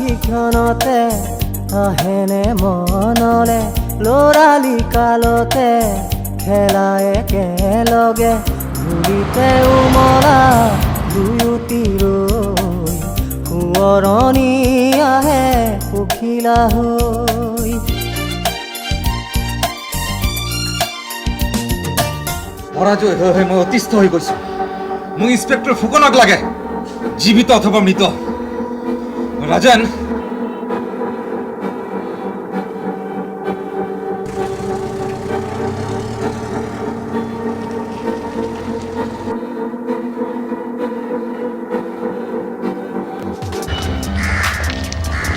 আখিখনতে আহেনে মনলে লৰালি কালতে খেলা একেলগে ধূলিতে উমলা দুয়োটি ৰৈ সোঁৱৰণি আহে পখিলা হৈ পরাজয় হয়ে হয়ে মই অতিষ্ঠ হয়ে গৈছো মোক ইন্সপেক্টর ফুকনক লাগে জীবিত অথবা মৃত রাজন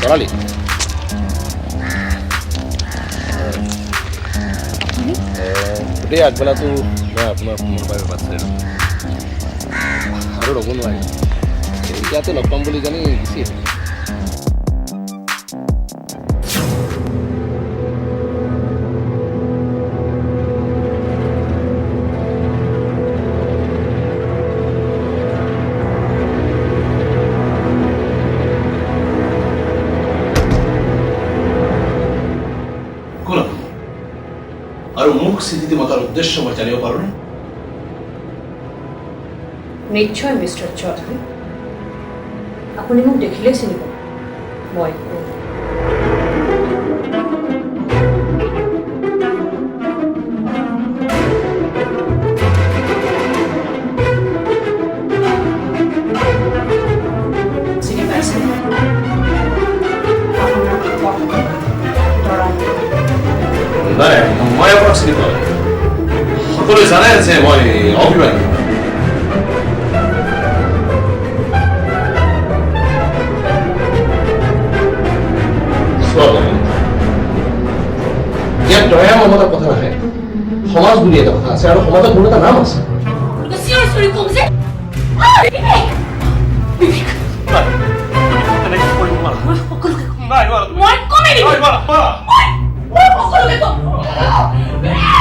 TARALI গোটেই আগবেলাটো মই আপোনাৰ ফোনৰ বাবে বাট চাই আৰু ৰ'ব নোৱাৰিম ইয়াতে লগ পাম বুলি জানি গুচি আহিলোঁ আৰু মোক স্থিতি মতাৰ উদ্দেশ্য মই জানিব পাৰোঁনে নিশ্চয় মিষ্টাৰ চৌধুৰী আপুনি মোক দেখিলেই চিনি পাব মই চিনি পাইছে নাই মই আপোনাক চিনি পাওঁ সকলোৱে জানে যে মই অভিমানী ইয়াত দয়া মমতাৰ কথা নাহে সমাজ বুলি এটা কথা আছে আৰু সমাজত কোনো এটা নাম আছে মই